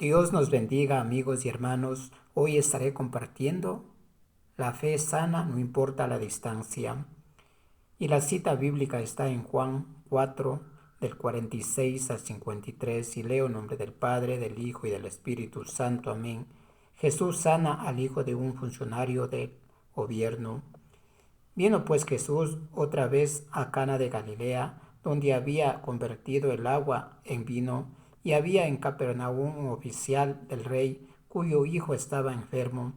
Dios nos bendiga, amigos y hermanos. Hoy estaré compartiendo la fe sana, no importa la distancia. Y la cita bíblica está en Juan 4, del 46 al 53, y leo en nombre del Padre, del Hijo y del Espíritu Santo. Amén. Jesús sana al hijo de un funcionario del gobierno. Vino pues Jesús otra vez a Cana de Galilea, donde había convertido el agua en vino, y había en Capernaum un oficial del rey, cuyo hijo estaba enfermo.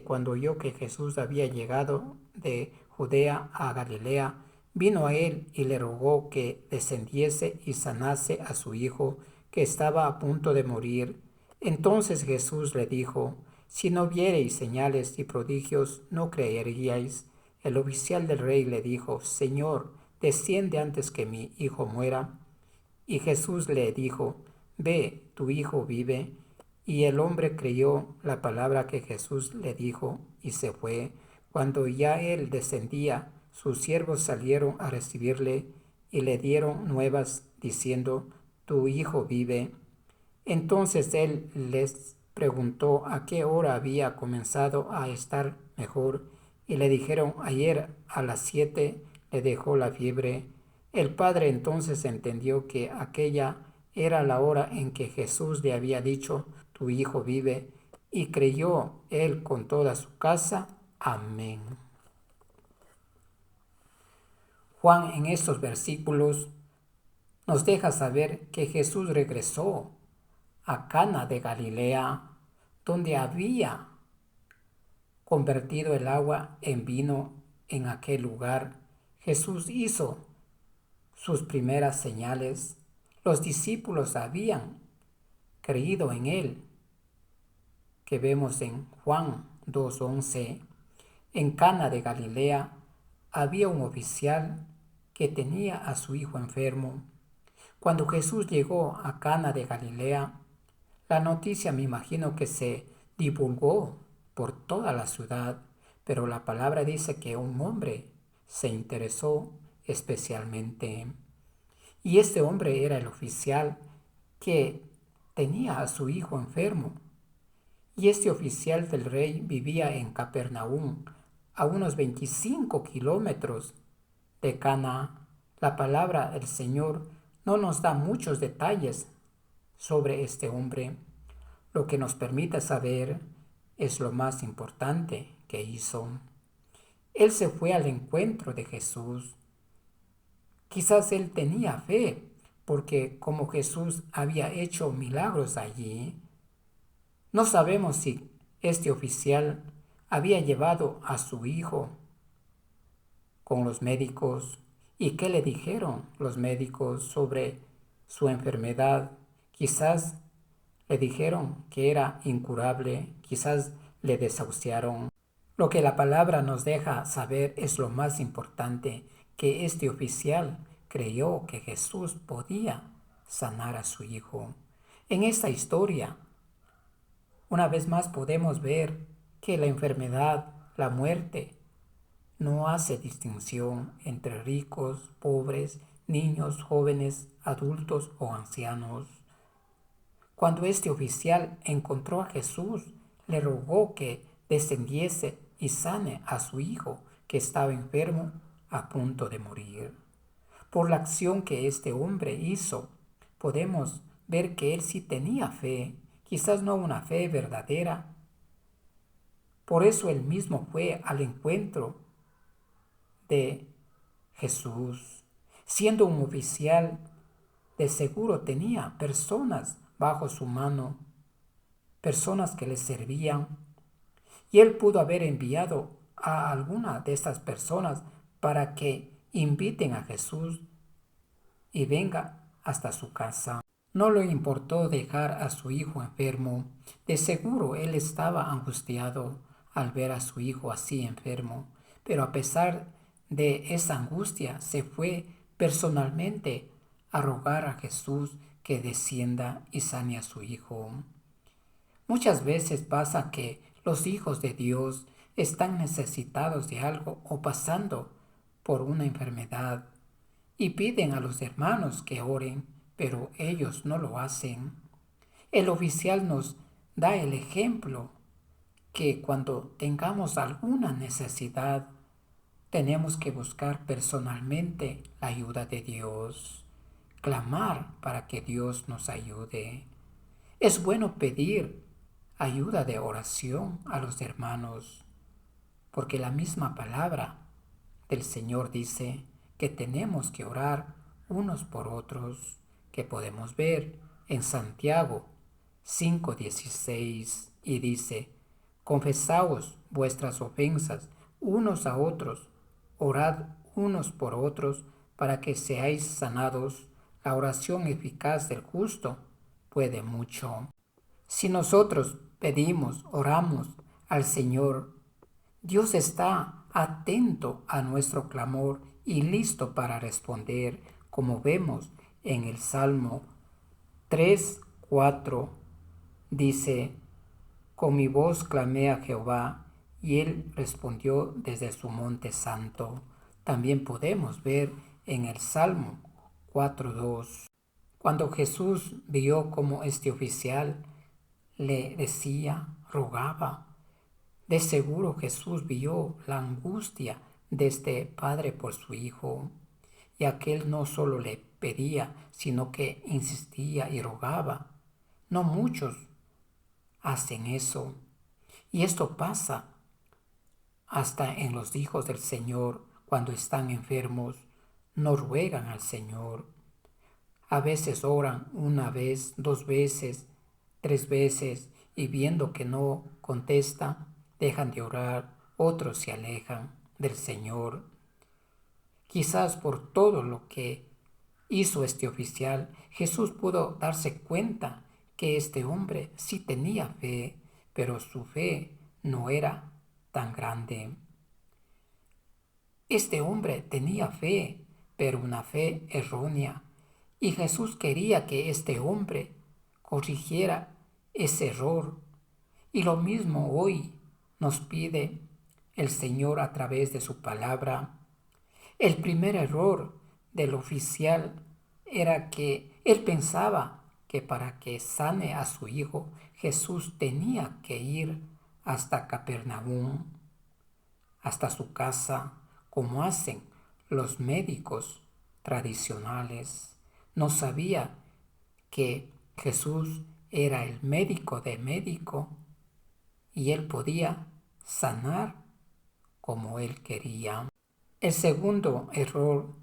Cuando oyó que Jesús había llegado de Judea a Galilea, vino a él y le rogó que descendiese y sanase a su hijo, que estaba a punto de morir. Entonces Jesús le dijo: Si no viereis señales y prodigios, no creeríais. El oficial del rey le dijo: Señor, desciende antes que mi hijo muera. Y Jesús le dijo: Ve, tu hijo vive. Y el hombre creyó la palabra que Jesús le dijo y se fue. Cuando ya él descendía, sus siervos salieron a recibirle y le dieron nuevas diciendo: Tu hijo vive. Entonces él les preguntó a qué hora había comenzado a estar mejor, y le dijeron: Ayer a las 7 le dejó la fiebre. El padre entonces entendió que aquella era la hora en que Jesús le había dicho: Tu hijo vive, y creyó él con toda su casa. Amén. Juan en estos versículos nos deja saber que Jesús regresó a Cana de Galilea, donde había convertido el agua en vino. En aquel lugar Jesús hizo sus primeras señales. Los discípulos habían creído en él, que vemos en Juan 2:11. En Cana de Galilea había un oficial que tenía a su hijo enfermo. Cuando Jesús llegó a Cana de Galilea, la noticia me imagino que se divulgó por toda la ciudad, pero la palabra dice que un hombre se interesó especialmente. Y este hombre era el oficial que tenía a su hijo enfermo. Y este oficial del rey vivía en Capernaum, a unos 25 kilómetros de Cana. La palabra del Señor no nos da muchos detalles sobre este hombre. Lo que nos permite saber es lo más importante que hizo. Él se fue al encuentro de Jesús. Quizás él tenía fe, porque como Jesús había hecho milagros allí, no sabemos si este oficial había llevado a su hijo con los médicos y qué le dijeron los médicos sobre su enfermedad. Quizás le dijeron que era incurable, quizás le desahuciaron. Lo que la palabra nos deja saber es lo más importante, que este oficial creyó que Jesús podía sanar a su hijo. En esta historia, una vez más podemos ver que la enfermedad, la muerte, no hace distinción entre ricos, pobres, niños, jóvenes, adultos o ancianos. Cuando este oficial encontró a Jesús, le rogó que descendiese y sane a su hijo, que estaba enfermo a punto de morir. Por la acción que este hombre hizo, podemos ver que él sí tenía fe, quizás no una fe verdadera. Por eso él mismo fue al encuentro de Jesús. Siendo un oficial, de seguro tenía personas bajo su mano, personas que le servían, y él pudo haber enviado a alguna de estas personas para que inviten a Jesús y venga hasta su casa. No le importó dejar a su hijo enfermo. De seguro él estaba angustiado al ver a su hijo así enfermo, pero a pesar de esa angustia se fue personalmente a rogar a Jesús que descienda y sane a su hijo. Muchas veces pasa que los hijos de Dios están necesitados de algo o pasando por una enfermedad y piden a los hermanos que oren, pero ellos no lo hacen. El oficial nos da el ejemplo que cuando tengamos alguna necesidad, tenemos que buscar personalmente la ayuda de Dios, clamar para que Dios nos ayude. Es bueno pedir ayuda de oración a los hermanos, porque la misma palabra del Señor dice que tenemos que orar unos por otros, que podemos ver en Santiago 5:16 y dice: confesaos vuestras ofensas unos a otros, orad unos por otros para que seáis sanados. La oración eficaz del justo puede mucho. Si nosotros pedimos, oramos al Señor, Dios está atento a nuestro clamor y listo para responder, como vemos en el Salmo 3:4. Dice: con mi voz clamé a Jehová, y él respondió desde su monte santo. También podemos ver en el Salmo 4:2. Cuando Jesús vio cómo este oficial le decía, rogaba, de seguro Jesús vio la angustia de este padre por su hijo, y aquel no solo le pedía, sino que insistía y rogaba. No muchos hacen eso, y esto pasa hasta en los hijos del Señor cuando están enfermos. No ruegan al Señor. A veces oran una vez, 2 veces, 3 veces, y viendo que no contesta, dejan de orar. Otros se alejan del Señor. Quizás por todo lo que hizo este oficial, Jesús pudo darse cuenta que este hombre sí tenía fe, pero su fe no era tan grande. Este hombre tenía fe, pero una fe errónea, y Jesús quería que este hombre corrigiera ese error. Y lo mismo hoy nos pide el Señor a través de su palabra. El primer error del oficial era que él pensaba que para que sane a su hijo, Jesús tenía que ir hasta Capernaum, hasta su casa, como hacen los médicos tradicionales. No sabía que Jesús era el médico de médico y él podía sanar como él quería. El segundo error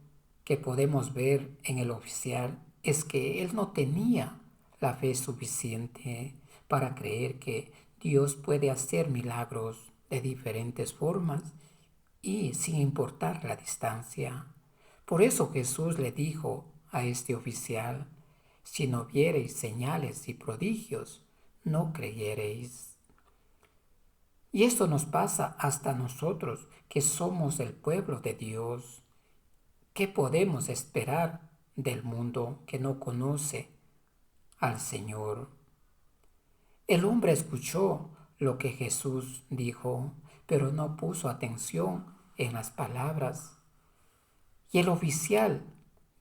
que podemos ver en el oficial es que él no tenía la fe suficiente para creer que Dios puede hacer milagros de diferentes formas y sin importar la distancia. Por eso Jesús le dijo a este oficial: si no viereis señales y prodigios, no creyereis. Y esto nos pasa hasta nosotros, que somos el pueblo de Dios. ¿Qué podemos esperar del mundo que no conoce al Señor? El hombre escuchó lo que Jesús dijo, pero no puso atención en las palabras. Y el oficial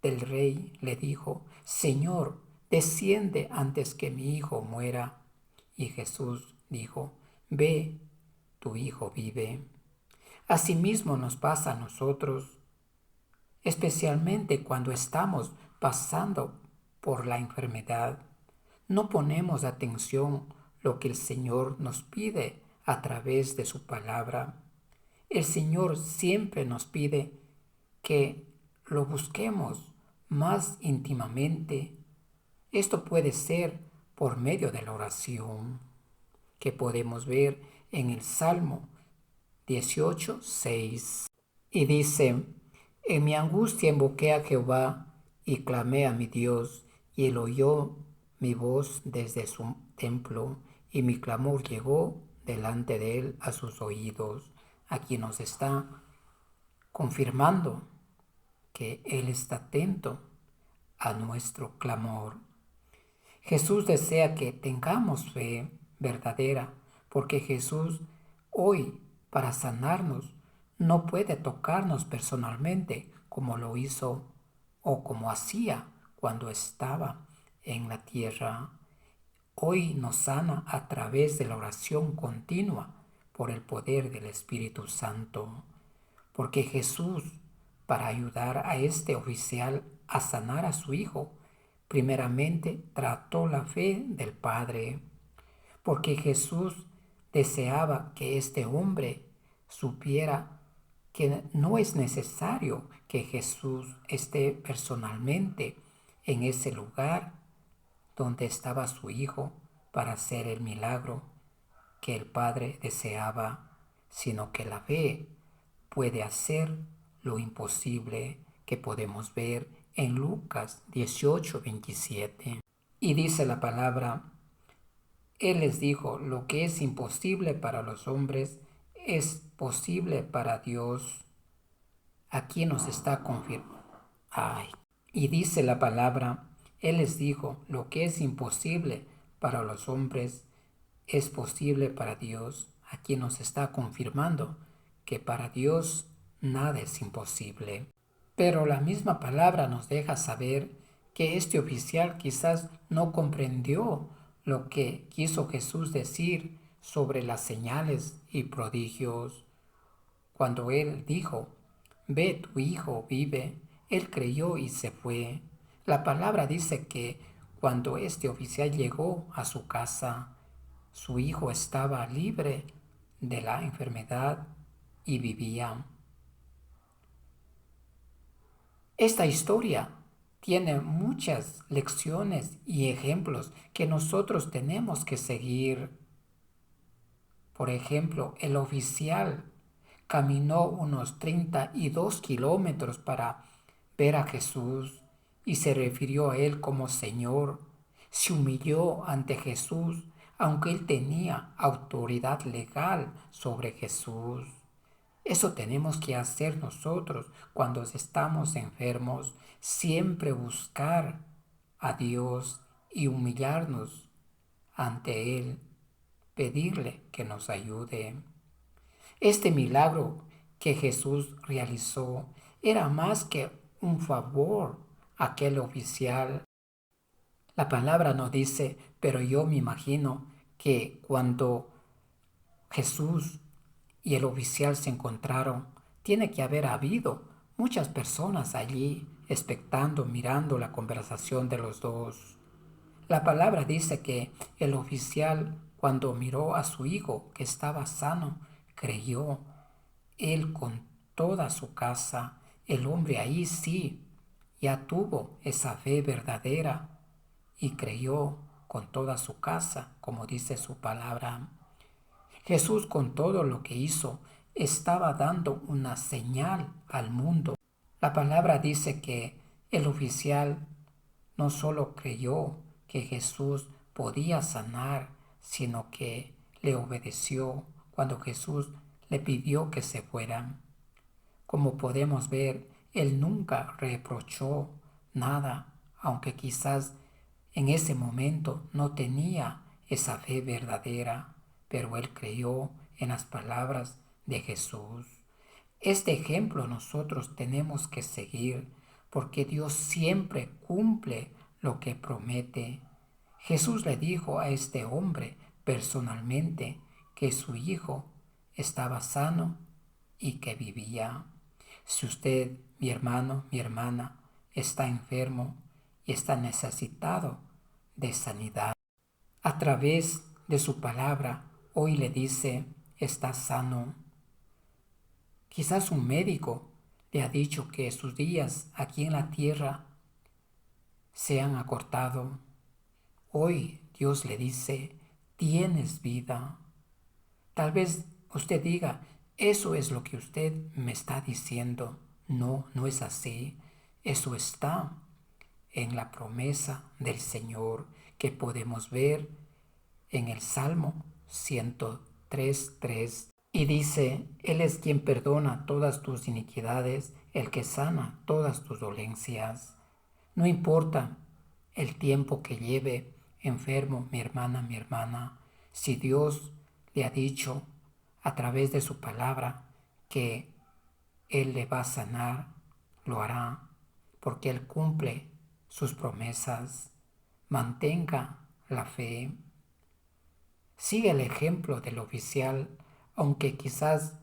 del rey le dijo: Señor, desciende antes que mi hijo muera. Y Jesús dijo: ve, tu hijo vive. Asimismo nos pasa a nosotros, especialmente cuando estamos pasando por la enfermedad. No ponemos atención lo que el Señor nos pide a través de su palabra. El Señor siempre nos pide que lo busquemos más íntimamente. Esto puede ser por medio de la oración, que podemos ver en el Salmo 18:6. Y dice: en mi angustia invoqué a Jehová y clamé a mi Dios, y él oyó mi voz desde su templo, y mi clamor llegó delante de él a sus oídos. Aquí nos está confirmando que él está atento a nuestro clamor. Jesús desea que tengamos fe verdadera, porque Jesús hoy, para sanarnos, no puede tocarnos personalmente como lo hizo o como hacía cuando estaba en la tierra. hoy nos sana a través de la oración continua por el poder del Espíritu Santo. Porque Jesús, para ayudar a este oficial a sanar a su hijo, primeramente trató la fe del Padre. Porque Jesús deseaba que este hombre supiera que no es necesario que Jesús esté personalmente en ese lugar donde estaba su hijo para hacer el milagro que el Padre deseaba, sino que la fe puede hacer lo imposible, que podemos ver en Lucas 18:27. Y dice la palabra: Él les dijo, lo que es imposible para los hombres es posible para Dios. Aquí nos está confirmando. Y dice la palabra: Él les dijo, lo que es imposible para los hombres es posible para Dios. Aquí nos está confirmando que para Dios nada es imposible. Pero la misma palabra nos deja saber que este oficial quizás no comprendió lo que quiso Jesús decir sobre las señales y prodigios. Cuando él dijo: ve, tu hijo vive, él creyó y se fue. La palabra dice que cuando este oficial llegó a su casa, su hijo estaba libre de la enfermedad y vivía. Esta historia tiene muchas lecciones y ejemplos que nosotros tenemos que seguir. Por ejemplo, el oficial caminó unos 32 kilómetros para ver a Jesús y se refirió a él como Señor. Se humilló ante Jesús, aunque él tenía autoridad legal sobre Jesús. Eso tenemos que hacer nosotros cuando estamos enfermos, siempre buscar a Dios y humillarnos ante Él, pedirle que nos ayude. Este milagro que Jesús realizó era más que un favor a aquel oficial. La palabra nos dice, pero yo me imagino que cuando Jesús y el oficial se encontraron, tiene que haber habido muchas personas allí expectando, mirando la conversación de los dos. La palabra dice que el oficial, cuando miró a su hijo que estaba sano, creyó. Él con toda su casa, el hombre ahí sí, ya tuvo esa fe verdadera y creyó con toda su casa, como dice su palabra. Jesús, con todo lo que hizo, estaba dando una señal al mundo. La palabra dice que el oficial no solo creyó que Jesús podía sanar, sino que le obedeció cuando Jesús le pidió que se fuera. Como podemos ver, él nunca reprochó nada, aunque quizás en ese momento no tenía esa fe verdadera, pero él creyó en las palabras de Jesús. Este ejemplo nosotros tenemos que seguir, porque Dios siempre cumple lo que promete. Jesús le dijo a este hombre personalmente que su hijo estaba sano y que vivía. Si usted, mi hermano, mi hermana, está enfermo y está necesitado de sanidad, a través de su palabra, hoy le dice, está sano. Quizás un médico le ha dicho que sus días aquí en la tierra se han acortado. Hoy Dios le dice, tienes vida. Tal vez usted diga, eso es lo que usted me está diciendo. No, no es así. Eso está en la promesa del Señor que podemos ver en el Salmo 103:3. Y dice, Él es quien perdona todas tus iniquidades, el que sana todas tus dolencias. No importa el tiempo que lleve enfermo mi hermana, si Dios le ha dicho a través de su palabra que Él le va a sanar, lo hará, porque Él cumple sus promesas. Mantenga la fe, Sigue el ejemplo del oficial, aunque quizás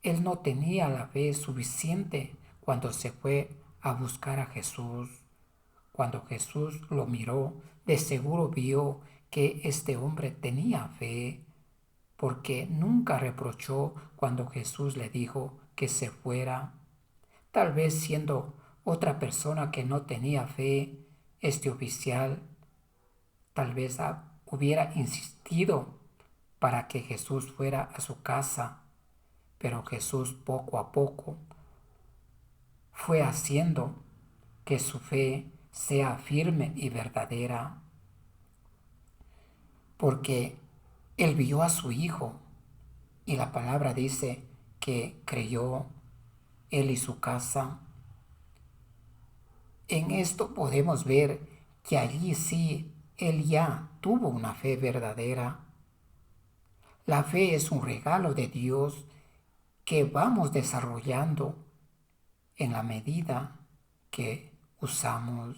él no tenía la fe suficiente cuando se fue a buscar a Jesús. Cuando Jesús lo miró, de seguro vio que este hombre tenía fe, porque nunca reprochó cuando Jesús le dijo que se fuera. Tal vez siendo otra persona que no tenía fe, este oficial tal vez hubiera insistido para que Jesús fuera a su casa, pero Jesús poco a poco fue haciendo que su fe sea firme y verdadera, porque él vio a su hijo y la palabra dice que creyó él y su casa. En esto podemos ver que allí sí él ya tuvo una fe verdadera. La fe es un regalo de Dios que vamos desarrollando en la medida que usamos.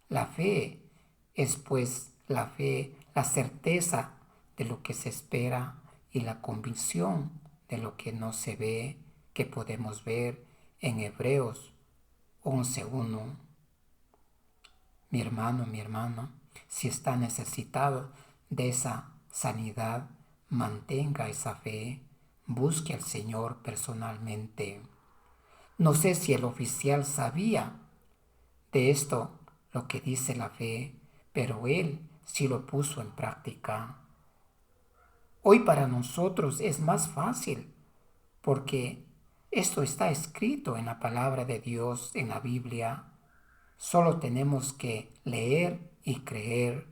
La fe es pues la fe, la certeza de lo que se espera y la convicción de lo que no se ve, que podemos ver en Hebreos 11:1. Mi hermano, si está necesitado de esa sanidad, mantenga esa fe, busque al Señor personalmente. No sé si el oficial sabía de esto, lo que dice la fe, pero él sí lo puso en práctica. Hoy para nosotros es más fácil porque esto está escrito en la palabra de Dios, en la Biblia. Solo tenemos que leer y creer.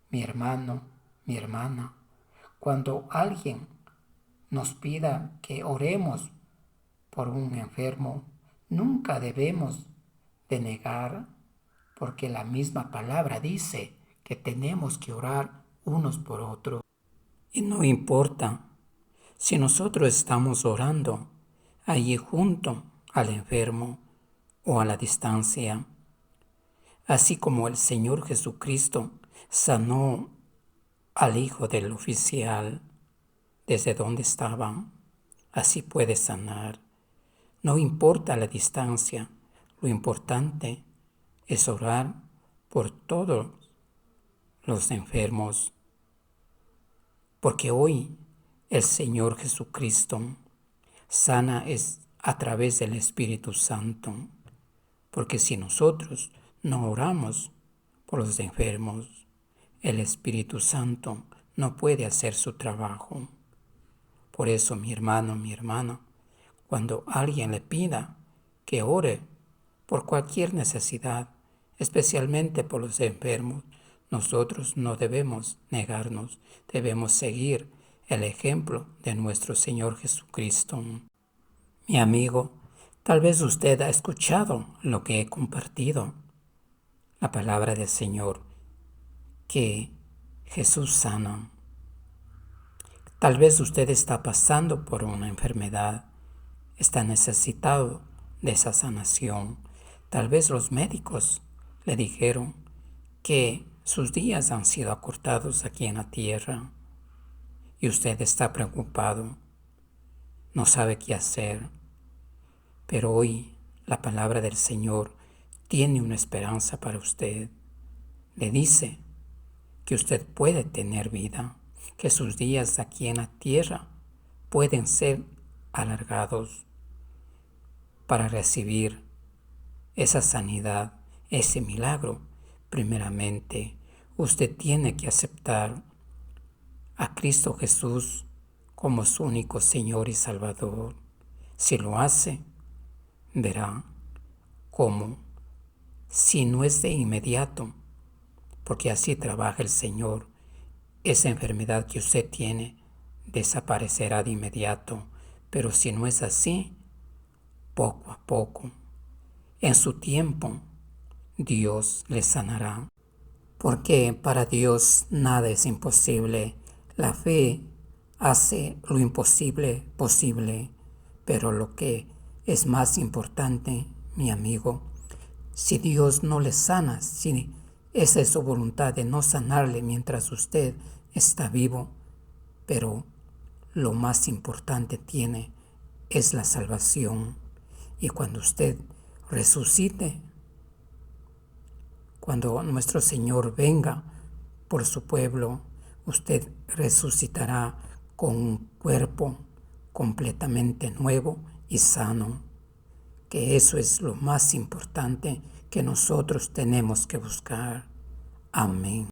Mi hermano, mi hermana, cuando alguien nos pida que oremos por un enfermo, nunca debemos de negar, porque la misma palabra dice que tenemos que orar unos por otros. Y no importa si nosotros estamos orando allí junto al enfermo o a la distancia, así como el Señor Jesucristo sanó al hijo del oficial desde donde estaba, así puede sanar. No importa la distancia, lo importante es orar por todos los enfermos, porque hoy el Señor Jesucristo sana es a través del Espíritu Santo, porque si nosotros no oramos por los enfermos, el Espíritu Santo no puede hacer su trabajo. Por eso, mi hermano, mi hermana, cuando alguien le pida que ore por cualquier necesidad, especialmente por los enfermos, nosotros no debemos negarnos, debemos seguir el ejemplo de nuestro Señor Jesucristo. Mi amigo, tal vez usted ha escuchado lo que he compartido, la palabra del Señor, que Jesús sana. Tal vez usted está pasando por una enfermedad, está necesitado de esa sanación. Tal vez los médicos le dijeron que sus días han sido acortados aquí en la tierra y usted está preocupado, no sabe qué hacer. Pero hoy la palabra del Señor tiene una esperanza para usted. Le dice que usted puede tener vida, que sus días aquí en la tierra pueden ser alargados para recibir esa sanidad, ese milagro. Primeramente, usted tiene que aceptar a Cristo Jesús como su único Señor y Salvador. Si lo hace, verá cómo, si no es de inmediato, porque así trabaja el Señor, esa enfermedad que usted tiene desaparecerá de inmediato, pero si no es así, poco a poco, en su tiempo, Dios le sanará. Porque para Dios nada es imposible. La fe hace lo imposible posible, pero lo que es más importante, mi amigo, si Dios no le sana, si esa es su voluntad de no sanarle mientras usted está vivo, pero lo más importante es la salvación. Y cuando usted resucite, cuando nuestro Señor venga por su pueblo, usted resucitará con un cuerpo completamente nuevo y sano, que eso es lo más importante que nosotros tenemos que buscar. Amén.